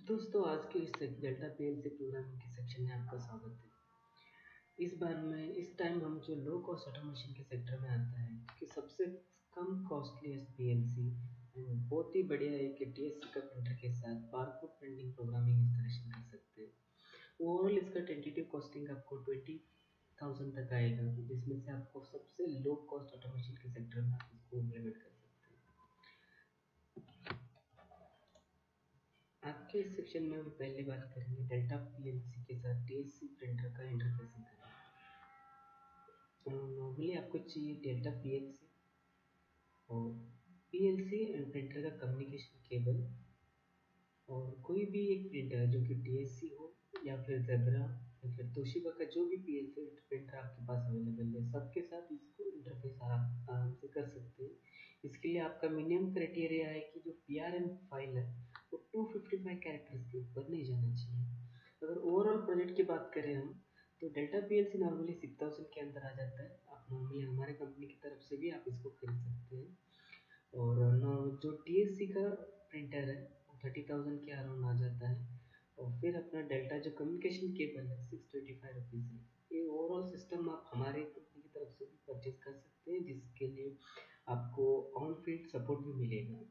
दोस्तों, आज के इस डेल्टा पीएलसी प्रोग्रामिंग के सेक्शन में आपका स्वागत है। इस टाइम हम जो लो कॉस्ट ऑटोमेशन के सेक्टर में आता है कि सबसे कम कॉस्टलीस्ट पीएलसी एंड बहुत ही बढ़िया एक टीएससी का प्रिंटर के साथ बारकोड प्रिंटिंग प्रोग्रामिंग इंस्टॉलेशन कर सकते हैं। ओवरऑल इसका टेंटेटिव कॉस्टिंग आपको 20,000 तक आएगा, जिसमें से आपको सबसे लो कॉस्ट ऑटोमेशन के सेक्टर में आप इसको इम्प्लीमेंट कर सकते हैं। आपके इस सेक्शन में हम पहले बात करेंगे डेल्टा पीएलसी के साथ टीएससी प्रिंटर का इंटरफेसिंग करेंगे। नॉर्मली आपको चाहिए डेल्टा पीएलसी और पीएलसी एंड प्रिंटर का कम्युनिकेशन केबल और कोई भी एक प्रिंटर जो कि टीएससी हो या फिर ज़ेब्रा या फिर तोशिबा का जो भी पीएलसी प्रिंटर आपके पास अवेलेबल है, सबके साथ इसको इंटरफेस आराम से कर सकते हैं। इसके लिए आपका मिनिमम क्राइटेरिया है कि जो पीआरएम फाइल है वो 255 कैरेक्टर्स के ऊपर नहीं जाना चाहिए। अगर ओवरऑल प्रोजेक्ट की बात करें हम, तो डेल्टा पीएलसी नॉर्मली 6000 के अंदर आ जाता है। आप नॉर्मली हमारे कंपनी की तरफ से भी आप इसको खरीद सकते हैं। और जो टीएससी का प्रिंटर है वो 30,000 के अराउंड आ जाता है। और फिर अपना डेल्टा जो कम्युनिकेशन केबल है 625 रुपीज़ है। ये ओवरऑल सिस्टम आप हमारे कंपनी की तरफ से भी परचेज कर सकते हैं, जिसके लिए आपको ऑन फील्ड सपोर्ट भी मिलेगा।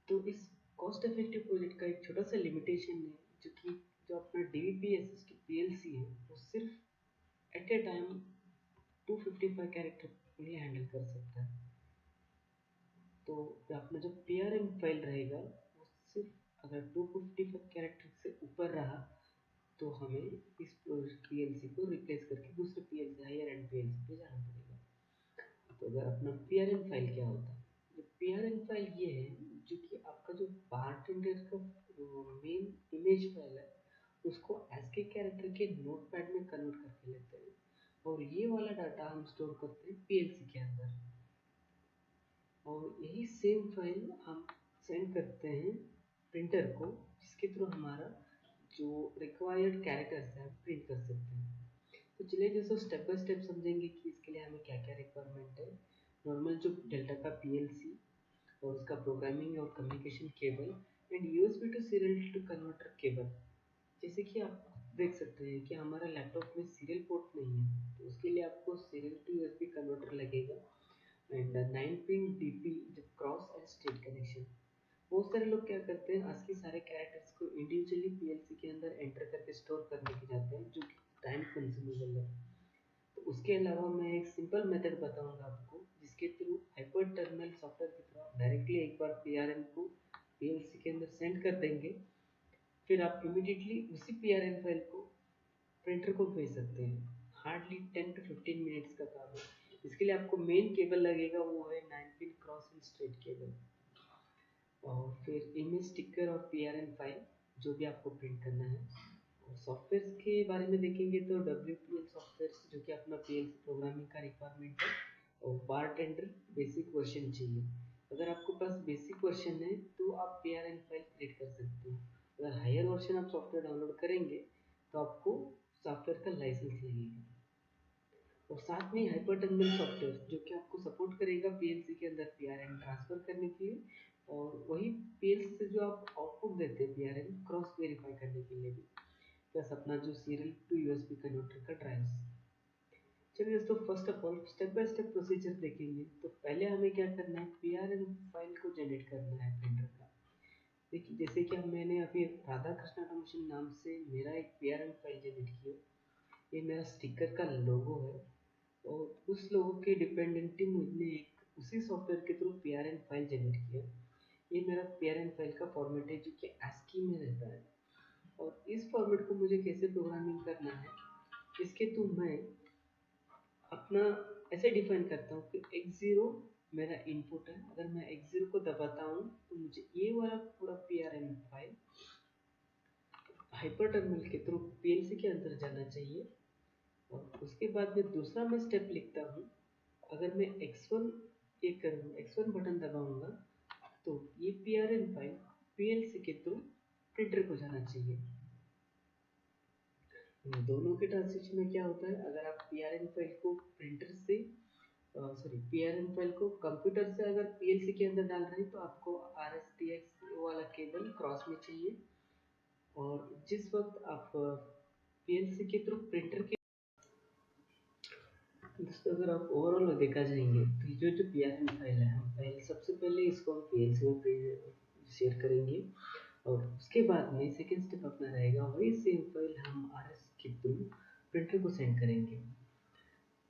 तो इस कॉस्ट इफेक्टिव प्रोजेक्ट का एक छोटा सा लिमिटेशन है, जो अपना डीवीपीएसएस की पीएलसी है वो सिर्फ at a time 255 character only handle कर सकता है। तो अपना जो पीआरएम फाइल रहेगा वो सिर्फ अगर 255 कैरेक्टर से ऊपर रहा तो हमें इस पीएलसी को रिप्लेस करके दूसरे पीएलसी हायर एंड पीएलसी पे जाना पड़ेगा। तो अगर अपना पीआरएम फाइल क्या होता है, जो पीआरएम फाइल ये है जो कि आपका जो बारटेंडर का मेन इमेज फाइल है उसको एसके कैरेक्टर के नोटपैड में कन्वर्ट करके लेते हैं और ये वाला डाटा हम स्टोर करते हैं पीएलसी के अंदर। और यही सेम फाइल हम सेंड करते हैं प्रिंटर को, जिसके थ्रू हमारा जो रिक्वायर्ड कैरेक्टर्स है प्रिंट कर सकते हैं। तो चलिए दोस्तों, स्टेप बाय स्टेप समझेंगे कि इसके लिए हमें क्या क्या रिक्वायरमेंट है। नॉर्मल जो डेल्टा का पीएलसी और उसका प्रोग्रामिंग और communication cable and USB to serial to converter cable. जैसे कि आप देख सकते हैं कि हमारा लैपटॉप में सीरियल पोर्ट नहीं है, तो उसके लिए आपको सीरियल टू यूएसबी कन्वर्टर लगेगा एंड 9 पिन डीपी जो क्रॉस एंड स्ट्रेट कनेक्शन। बहुत सारे लोग क्या करते हैं, आज के सारे कैरेक्टर्स को इंडिविजुअली पीएलसी के अंदर एंटर करके स्टोर करने के जाते हैं, जो कि टाइम कंज्यूमेबल है। तो उसके अलावा मैं एक सिंपल मेथड बताऊंगा आपको, जिसके थ्रू हाइपर टर्मिनल सॉफ्टवेयर के थ्रू आप डायरेक्टली एक बार पीआरएम को पीएलसी के अंदर सेंड कर देंगे, फिर आप इमीडिएटली उसी पीआरएम फाइल को प्रिंटर को भेज सकते हैं। हार्डली 10 टू 15 मिनट्स का काम है। इसके लिए आपको मेन केबल लगेगा, वो है 9 pin cross and straight cable. और फिर इमेज स्टिकर और पीआरएम फाइल जो भी आपको प्रिंट करना है। और सॉफ्टवेयर के बारे में देखेंगे तो डब्ल्यूपीएल सॉफ्टवेयर जो कि अपना पीएलसी प्रोग्रामिंग का रिक्वायरमेंट है, और बारटेंडर बेसिक वर्जन चाहिए। अगर आपके पास बेसिक वर्जन है तो आप पीआरएम फाइल क्रिएट कर सकते हैं। अगर हायर वर्जन आप सॉफ्टवेयर डाउनलोड करेंगे तो आपको सॉफ्टवेयर का लाइसेंस लगेगा। और साथ में हाइपर टर्मिनल सॉफ्टवेयर जो कि आपको सपोर्ट करेगा पीएलसी के अंदर पीआरएम ट्रांसफर करने के लिए, और वही पीएलसी से जो आप आउटपुट देते हैं पीआरएम क्रॉस वेरीफाई करने के लिए भी, प्लस अपना जो सीरियल टू यूएसबी कन्वर्टर का ड्राइव्स। चलिए दोस्तों, first of all step by step procedure देखेंगे। तो पहले हमें क्या करना है, पीआरएम फाइल को जनरेट करना है प्रिंटर का। देखिए, जैसे कि मैंने अभी राधा कृष्ण ऑटोमेशन नाम से मेरा एक पीआरएम फाइल जनरेट किया। ये मेरा स्टिकर का लोगो है और उस लोगो के डिपेंडेंटली मैंने एक उसी सॉफ्टवेयर के थ्रू पीआरएन फाइल जनरेट किया। ये मेरा पीआरएन फाइल का फॉर्मेट है जो कि ASCII में रहता है। और इस फॉर्मेट को मुझे कैसे प्रोग्रामिंग करना है, इसके थ्रू मैं अपना ऐसे डिफाइन करता हूँ कि x0 मेरा इनपुट है। अगर मैं x0 को दबाता हूँ तो मुझे ये वाला पूरा पीआरएन फाइल हाइपर टर्मिनल के थ्रू पीएलसी के अंदर जाना चाहिए। और उसके बाद में दूसरा मैं स्टेप लिखता हूँ। अगर मैं x1 x1 बटन दबाऊंगा तो ये पीआरएन फाइल पीएलसी के थ्रू प्रिंटर को जाना चाहिए। इन दोनों के ट्रांजिशन में क्या होता है, अगर आप पीआरएन फाइल को प्रिंटर से सॉरी PRM फाइल को कंप्यूटर से अगर PLC के अंदर डाल रहे हैं तो आपको RSTX वाला केबल क्रॉस में चाहिए। और जिस वक्त आप PLC के थ्रू प्रिंटर के दोस्तों अगर आप ओवरऑल देखा जाएंगे तो जो PRM फाइल है हम पहले सबसे पहले इसको हम PLC में शेयर करेंगे और उसके बाद में सेकेंड स्टेप अपना रहेगा वही सेम फाइल हम RS के थ्रू प्रिंटर को सेंड करेंगे।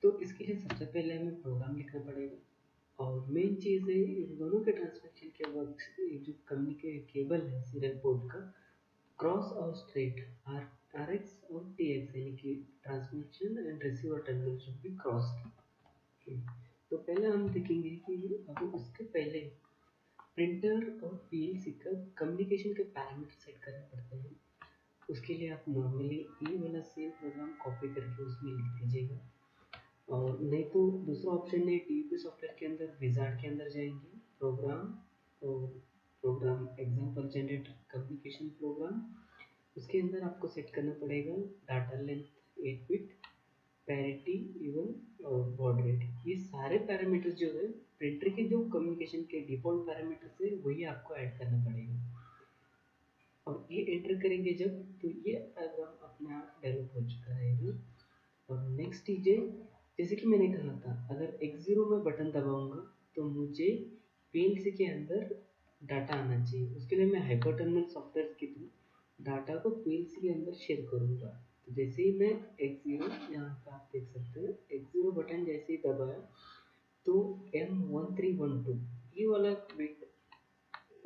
तो इसके लिए सबसे पहले हमें प्रोग्राम लिखना पड़ेगा और मेन चीज़ है इन दोनों के ट्रांसमिशन के वक्त जो कम्युनिकेट केबल है सीरियल पोर्ट का क्रॉस और स्ट्रेट आर एक्स और टी एक्स यानी कि transmission and receiver terminal should be cross. तो पहले हम देखेंगे कि अब उसके पहले प्रिंटर और पीएलसी का कम्युनिकेशन के पैरामीटर सेट करने पड़ते हैं। उसके लिए आप नॉर्मली ये वाला सेम प्रोग्राम कॉपी करके उसमें लिख दीजिएगा और नहीं तो दूसरा ऑप्शन है टीपी सॉफ्टवेयर के अंदर विजार्ड के अंदर जाएंगे प्रोग्राम और program example generator communication program. उसके अंदर आपको सेट करना पड़ेगा data length 8 bit parity even और बॉड रेट। ये सारे पैरामीटर्स जो है प्रिंटर के जो कम्युनिकेशन के डिफॉल्ट पैरामीटर्स है वही आपको ऐड करना पड़ेगा और ये एंटर करेंगे जब तो ये डायग्राम अपने आप डेवलप हो चुका रहेगा। और नेक्स्ट चीज़ जैसे कि मैंने कहा था अगर X0 में बटन दबाऊंगा तो मुझे PLC के अंदर डाटा आना चाहिए। उसके लिए मैं हाइपर टर्मिनल सॉफ्टवेयर के थ्रू डाटा को PLC के अंदर शेयर करूंगा। तो जैसे ही मैं X0 यहाँ पे आप देख सकते हैं X0 बटन जैसे ही दबाया तो M1312 ये वाला बिट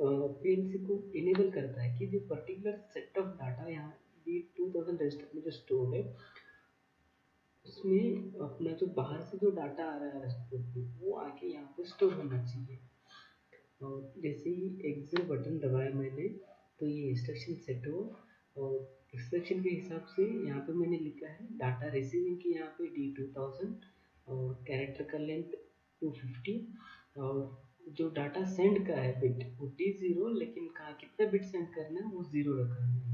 PLC को इनेबल करता है कि जो पर्टिकुलर सेट ऑफ डाटा यहाँ D2000 रजिस्टर में जो स्टोर है उसमें अपना जो बाहर से जो डाटा आ रहा है रजिस्टर पे वो आके यहाँ पे स्टोर होना चाहिए। और जैसे ही एग्जिट बटन दबाया मैंने तो ये इंस्ट्रक्शन सेट हुआ और इंस्ट्रक्शन के हिसाब से यहाँ पे मैंने लिखा है डाटा रिसीविंग की यहाँ पे D2000 और कैरेक्टर का लेंथ 250 और जो डाटा सेंड का है बिट वो D0 लेकिन कहाँ कितना बिट सेंड करना है वो 0 रखा है मैंने।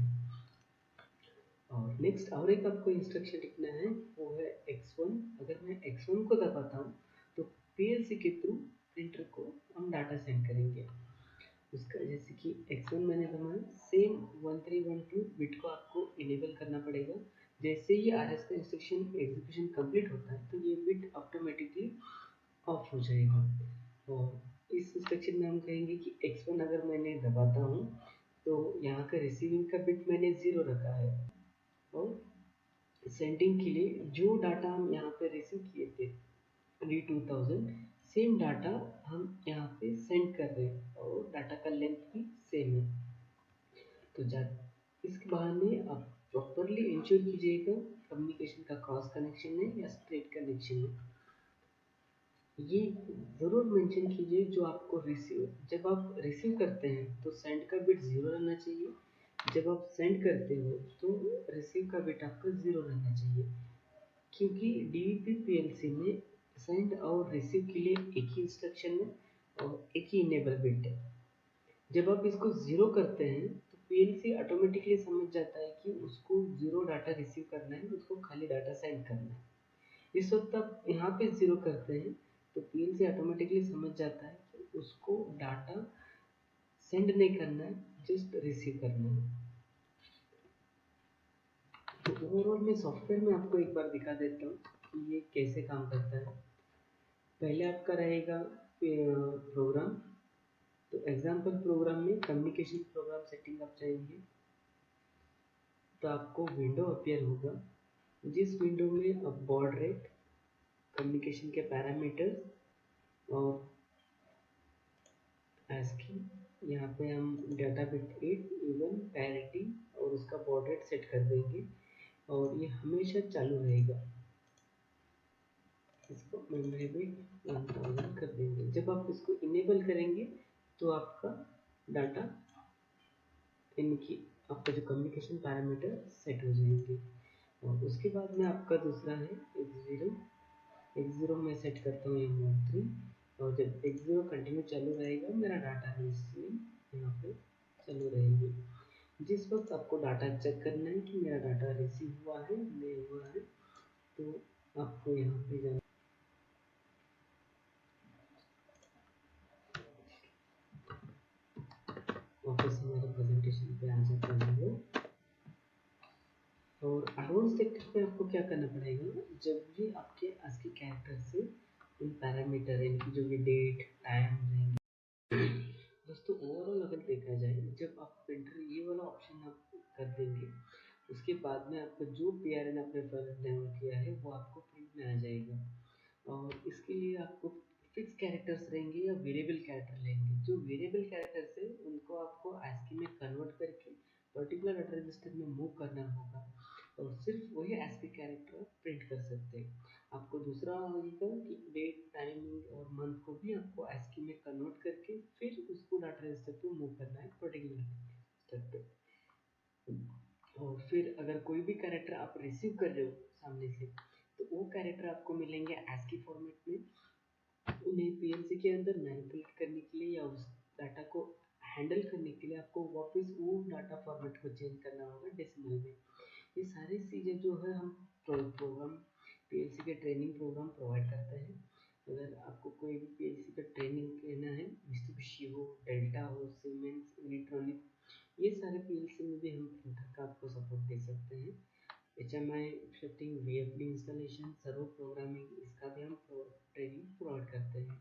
और नेक्स्ट और एक आपको इंस्ट्रक्शन लिखना है वो है X1। अगर मैं X1 को दबाता हूँ तो PLC के थ्रू प्रिंटर को हम डाटा सेंड करेंगे। उसका जैसे कि X1 मैंने दबाया सेम 1312 बिट को आपको इनेबल करना पड़ेगा। जैसे ही RS का इंस्ट्रक्शन एग्जीक्यूशन कंप्लीट होता है तो ये बिट ऑटोमेटिकली ऑफ हो जाएगा। और इस इंस्ट्रक्शन में हम कहेंगे कि X1 अगर मैंने दबाता हूँ तो यहाँ का रिसीविंग का बिट मैंने 0 रखा है और सेंडिंग के लिए जो डाटा हम यहाँ पे रिसीव किए थे D2000 सेम डाटा हम यहाँ पे सेंड कर रहे हैं और डाटा का लेंथ भी सेम है। तो इसके बहाने आप प्रॉपरली इंश्योर कीजिएगा कम्युनिकेशन का क्रॉस कनेक्शन है या स्ट्रेट कनेक्शन है। ये ज़रूर मेंशन कीजिए जो आपको रिसीव जब आप रिसीव करते हैं तो सेंड का बिट 0 रहना चाहिए। जब आप सेंड करते हो तो रिसीव का बिट आपका 0 रहना चाहिए क्योंकि DVP-PLC में सेंड और रिसीव के लिए एक ही इंस्ट्रक्शन है और एक ही इनेबल बिट है। जब आप इसको 0 करते हैं तो PLC ऑटोमेटिकली समझ जाता है कि उसको 0 डाटा रिसीव करना है, उसको खाली डाटा सेंड करना है। इस वक्त आप यहाँ पे 0 करते हैं तो PLC ऑटोमेटिकली समझ जाता है कि उसको डाटा सेंड नहीं करना है, जस्ट रिसीव करना है। तो ओवरऑल मैं सॉफ्टवेयर में आपको एक बार दिखा देता हूँ कि ये कैसे काम करता है। पहले आपका रहेगा प्रोग्राम। तो एग्जाम्पल प्रोग्राम में कम्युनिकेशन प्रोग्राम सेटिंग आप चाहेंगे तो आपको विंडो अपीयर होगा जिस विंडो में अब बॉड रेट कम्युनिकेशन के पैरामीटर्स और ASCII यहाँ पे हम डाटा बिट 8 इवन पैरिटी और उसका बॉड रेट सेट कर देंगे और ये हमेशा चालू रहेगा। इसको मेमोरी बिट 1000 कर देंगे। जब आप इसको इनेबल करेंगे तो आपका डाटा इनकी आपका जो कम्युनिकेशन पैरामीटर सेट हो जाएंगे। और उसके बाद में आपका दूसरा है X0 में सेट करता हूँ M13 और जब X0 कंटिन्यू चालू रहेगा मेरा डाटा रिसीव यहाँ पे चालू रहेगी। जिस वक्त आपको डाटा चेक करना है कि मेरा डाटा रिसीव हुआ है नहीं हुआ है तो आपको यहाँ पे जाना वापस हमारे प्रेजेंटेशन पे आ जाते हैं हम लोग। और एडवांस सेक्टर पे आपको क्या करना पड़ेगा, जब भी आपके ASCII कैरेक्टर से इन पैरामीटर इनकी जो भी डेट टाइम रहेंगे। दोस्तों ओवरऑल अगर देखा जाए, जब आप प्रिंटर ये वाला ऑप्शन आप कर देंगे, उसके बाद में आपको जो PRN आपने फाइल डाउनलोड किया है वो आपको प्रिंट में आ जाएगा। और इसके लिए आपको फिक्स कैरेक्टर्स रहेंगे या वेरिएबल कैरेक्टर लेंगे। जो वेरिएबल कैरेक्टर्स है उनको आपको ASCII में कन्वर्ट करके पर्टिकुलर डाटा रजिस्टर में मूव करना होगा, और सिर्फ वही ASCII कैरेक्टर प्रिंट कर सकते हैं। आपको दूसरा होगा कि डेट टाइमिंग और मंथ को भी आपको ASCII में कन्वर्ट करके फिर उसको डाटा रजिस्टर पे मूव करना है पर्टिकुलर स्टेप पे। और फिर अगर कोई भी कैरेक्टर आप रिसीव कर रहे हो सामने से, तो वो कैरेक्टर आपको मिलेंगे ASCII फॉर्मेट में। उन्हें PLC के अंदर मैनिपुलेट करने के लिए या उस डाटा को हैंडल करने के लिए आपको वापस वो डाटा फॉर्मेट को चेंज करना होगा डेसिमल में। ये सारी चीज़ें जो है हम प्रोग्राम PLC के ट्रेनिंग प्रोग्राम प्रोवाइड करते हैं। अगर आपको कोई भी PLC का ट्रेनिंग लेना है, मित्सुबिशी हो, डेल्टा हो, सीमेंस इलेक्ट्रॉनिक, ये सारे PLC में भी हम प्रिंटर का आपको सपोर्ट दे सकते हैं। HMI shifting, VFD installation, servo programming, इसका भी हम ट्रेनिंग प्रोवाइड करते हैं।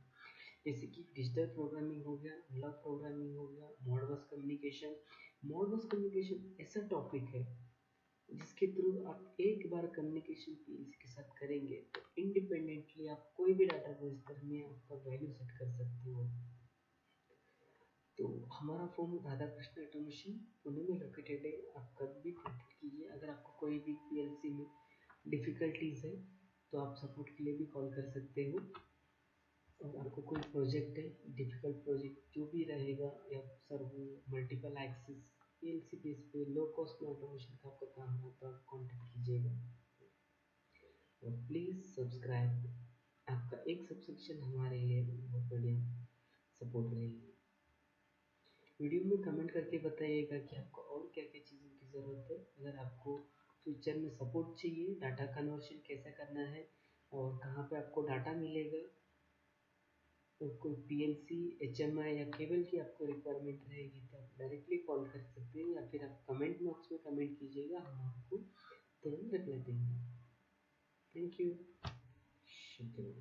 जैसे कि डिजिटल प्रोग्रामिंग हो गया, एनालॉग प्रोग्रामिंग हो गया, मॉडबस कम्युनिकेशन। मॉडबस कम्युनिकेशन ऐसा टॉपिक है जिसके थ्रू आप एक बार कम्युनिकेशन PLC के साथ करेंगे तो इंडिपेंडेंटली आप कोई भी डाटा रजिस्टर में आपका वैल्यू सेट कर सकते हो। तो हमारा फॉर्म राधा कृष्ण ऑटोमेशन पुणे में लोकेटेड है। आप कभी भी कॉन्टेक्ट कीजिए। अगर आपको कोई भी PLC में डिफ़िकल्टीज है तो आप सपोर्ट के लिए भी कॉल कर सकते हो। और आपको कोई प्रोजेक्ट है, डिफ़िकल्ट प्रोजेक्ट जो भी रहेगा, या servo multiple access PLC base पे लो कॉस्ट में ऑटोमेशन का आपका काम है, तो आप कॉन्टेक्ट कीजिएगा। और प्लीज़ सब्सक्राइब। आपका एक सब्सक्रिप्शन हमारे लिए बहुत बढ़िया सपोर्ट रहेगी। वीडियो में कमेंट करके बताइएगा कि आपको और क्या क्या चीज़ों की ज़रूरत है। अगर आपको फ्यूचर में सपोर्ट चाहिए, डाटा कन्वर्शन कैसे करना है और कहाँ पे आपको डाटा मिलेगा, तो कोई PLC, HMI या केबल की आपको रिक्वायरमेंट रहेगी तो आप डायरेक्टली कॉल कर सकते हैं, या फिर आप कमेंट बॉक्स में कमेंट कीजिएगा, हम आपको तुरंत रिप्लाई देंगे। Thank you. शुक्रिया।